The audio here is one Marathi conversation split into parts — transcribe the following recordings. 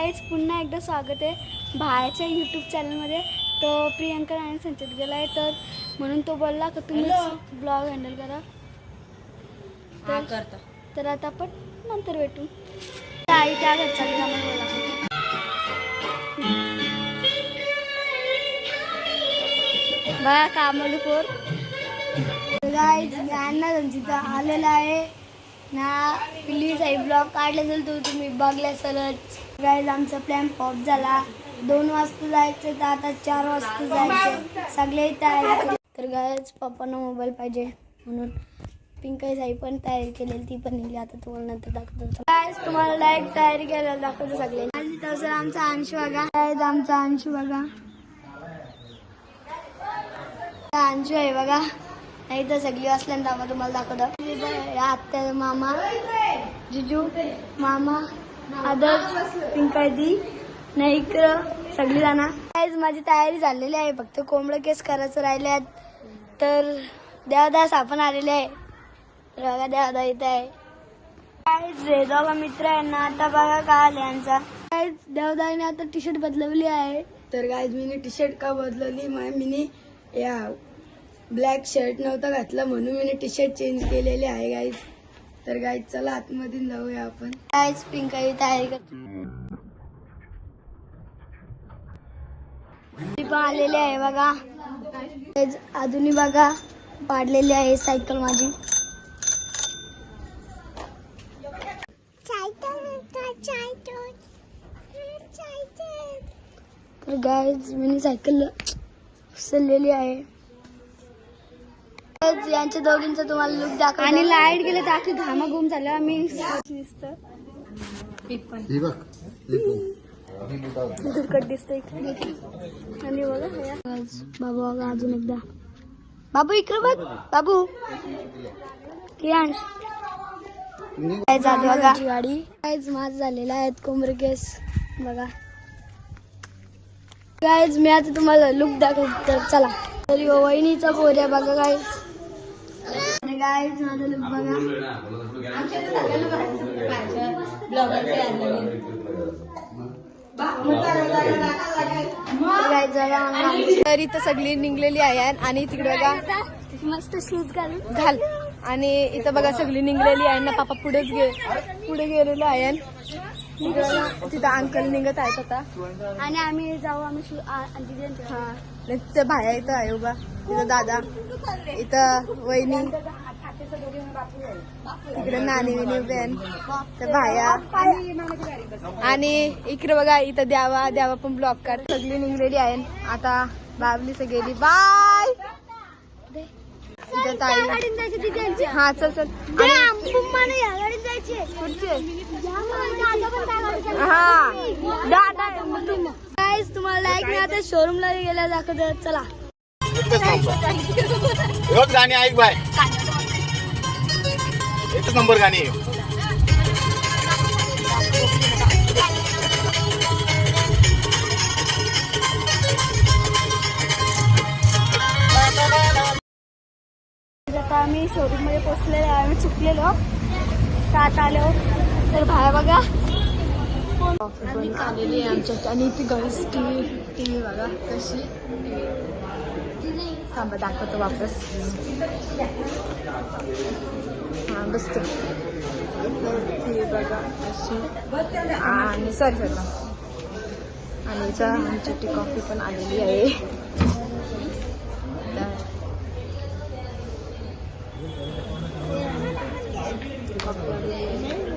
गाईज पुन्हा एकदा स्वागत आहे भायाच्या यूट्यूब चॅनलमध्ये. तो प्रियंका आणि संचित गेला आहे तर म्हणून तो बोलला की तुम्ही ब्लॉग हँडल करा. तर आता आपण नंतर भेटू. आई त्या घर चालली आम्हाला बोला बघा कामोली पोर. गाईज यांना संचिता आलेला आहे ना. प्लीज आई ब्लॉग काढले असेल तर तुम्ही बघले असेलच. गाईज आमचा प्लॅन पॉप झाला. 2 वाजता जायचं तर आता 4 वाजता जायचं. सगळे तयारी. तर गाईज पप्पांना मोबाईल पाहिजे म्हणून पिंकाई आई पण तयारी केलेली ती पण निघली. आता तुम्हाला नंतर दाखवतो. गाईज तुम्हाला डायरेक्ट तयारी केलेलं दाखवतो सगळे. तसं आमचा अंशू बघा. गाईज आमचा अंशू बघा. अंशू आहे बघा. नाही तर सगळी असल्यानंतर आम्हाला तुम्हाला दाखवतो. आत्या मामा जिजू मामा आदर्श पिंकादी नाही सगळी जाणार. माझी तयारी झालेली आहे. फक्त कोंबडं केस करायचं राहिले आहेत. तर देवदास आपण आलेले आहे. बघा देवदा इथे आहे. काय दोघा मित्र आहे ना. आता बघा का आले यांचा. काय देवदाने आता टी शर्ट बदलवली आहे. तर गाईज मी टी शर्ट का बदलवली मी या ब्लॅक शर्ट नव्हता घातला म्हणून मी टी शर्ट चेंज केलेले आहे गाईज. तर गाईज चला आतमध्ये जाऊया आपण. गाईज पिंकाई तयारी करतो आलेले आहे बघा. अजूनही बघा पाडलेली आहे सायकल माझी. तर गाईज मी सायकल उचललेली आहे. यांच्या दोघींचा तुम्हाला लुक दाखव. आणि लाईट गेले तर आखी घामा घुम झालं. आम्ही दिसतोय आणि बघा बाबू बघा अजून एकदा. बाबू इकडे बघ बाबू. बघा गाडी काहीच माझ झालेला आहेत. कोंबडे केस बघा. गाईज मी आता तुम्हाला लुक दाखवतो. चला तरी वहिनीचा पोऱ्या बघा गाईज. गाईज माझा लुक बघा. तर इथं सगळी निघलेली आहे आणि तिकडे बघा मस्त शूज घाल. आणि इथं बघा सगळी निघलेली आहे ना. पापा पुढे गेलेलो आहे. तिथं अंकल निघत आहेत आता. आणि आम्ही जाऊ. आम्ही हा तिथं भाया इथं आहे उभा. तिथं दादा इथं वहिनी इकडे नानी विनी बेन तर भाया. आणि इकडे बघा इथं द्यावा पण ब्लॉक कर. सगळी निघलेली आहे आता. बाबली गेली बाय. इथं ताई. हा चल चल. हा गाईज तुम्हाला लाईक नाही आता शोरूमला गेला दाखवतो. चला रोज गाणी ऐक बाय. एकच नंबर गाणी. आता आम्ही शोरूम मध्ये पोहोचलेलो. आम्ही चुकलेलो का आता आलो. तर भाया बघा आलेली आहे आमच्या. आणि ती गर्ल्स टीव्ही बघा कशी. थांबा दाखवतो वापस. हा बसतो बघा अशी. आणि सॉरी आणि आमची कॉफी पण आलेली आहे.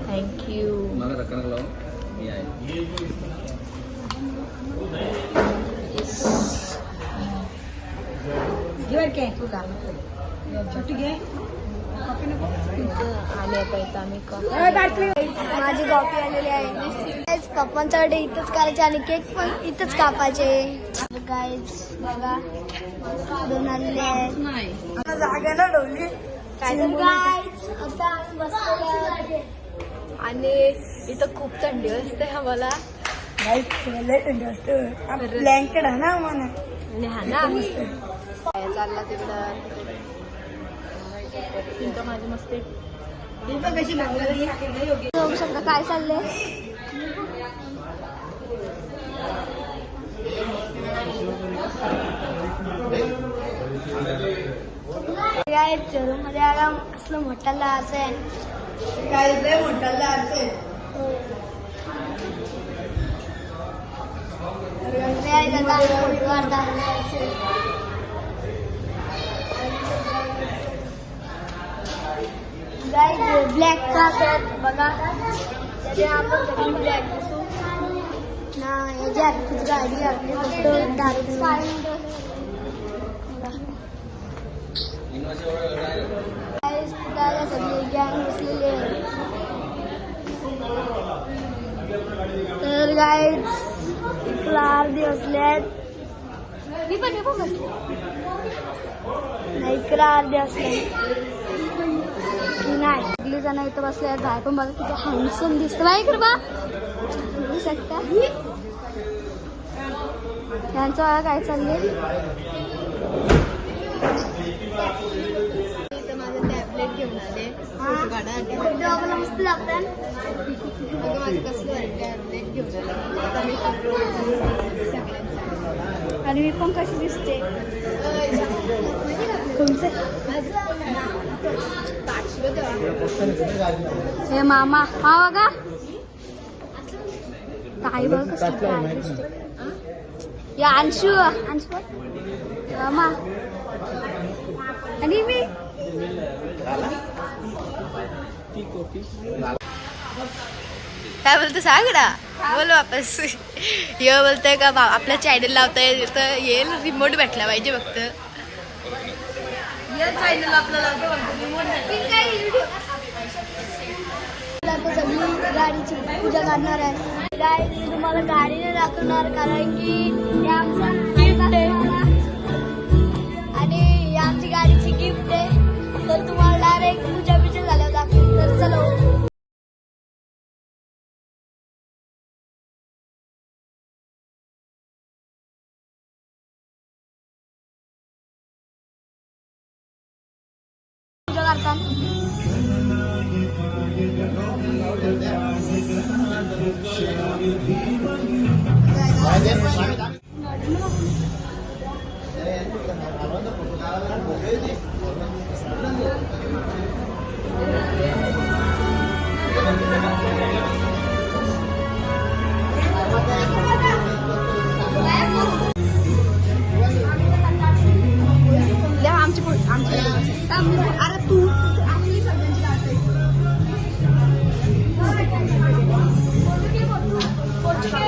थँक्यू. माझी कॉफी आलेली आहे. कपांचा डे इथंच करायचे आणि केक पण इथंच कापायचे. गाईज बघा 2 आलेले आहेत. जागा ना डोली आणि इथं खूप थंडी असते आम्हाला. थंडी असते. ब्लँकेट आहे ना म्हणून. हा ना चालला तिकडं. माझी मस्त कशी बघू शकता काय चाललंय. काय मध्ये आराम असलं मोठ्याला असेल काय मोठ्याला असेल ब्लॅक का बघा तरी आपण सगळी ब्लॅक दिसू ना. याची आधीच गाडी आपली फक्त दारू सगळी गँग बसलेली आहे. तर गाईड इकडला अर्धी बसले आहेत. मी पण बसले नाही, इकडे अर्धे असले नाही. सगळी जण इथं बसले आहेत. बाहेर पण बघा किती हँडसम दिसतं बाई खरं बा बघू शकता. यांचं बघा काय चाललंय. माझं टॅबलेट घेऊन आले फोटो काढा मस्त लागतं. माझं कसलं टॅबलेट घेऊन आले आता मी सगळ्यांचं. आणि मी पण कशी दिसते हे मामा हा बघा काय बघ कसं या अंशू मामा आणि मी काय बोलतो सांग ना बोल वापस. ये बोलतोय का आपल्या चॅनल लावताय तर येईल रिमोट भेटला पाहिजे फक्त. चॅनल आपलं लावतो सगळी गाडीची पूजा करणार आहे. गाडी तुम्हाला गाडीने दाखवणार कारण की हे आमचा गिफ्ट आहे आणि ही आमची गाडीची गिफ्ट आहे. तर तुम्हाला डायरेक्ट पूजा बिजा झाल्यावर दाखवू. तर चलो पूजा करतात. अरे तू आपली सगळ्यांची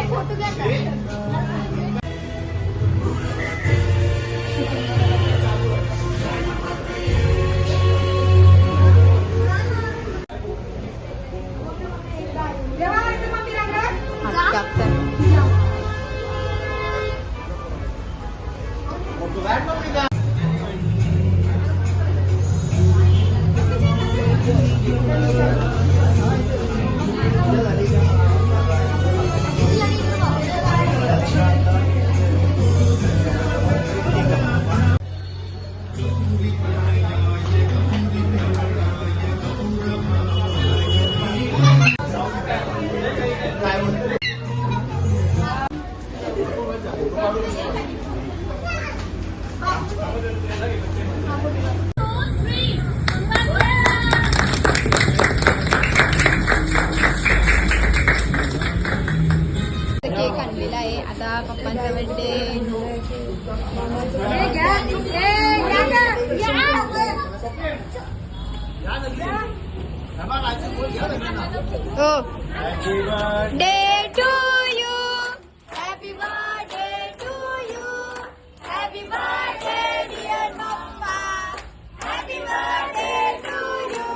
फोटो घ्या. केक आणलेला आहे. आता पप्पांचा बर्थडे हो. Day to you happy birthday to you happy birthday dear पप्पा हॅपी बर्थडे टू यू.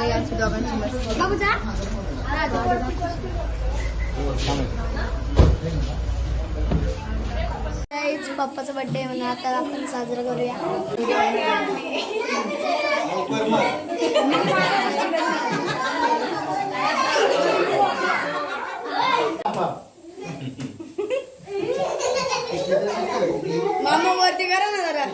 यांची दोघांची मस्ती. पप्पाचा बर्थडे म्हणून आता आपण साजरा करूया. मामा वरती करा ना जरा.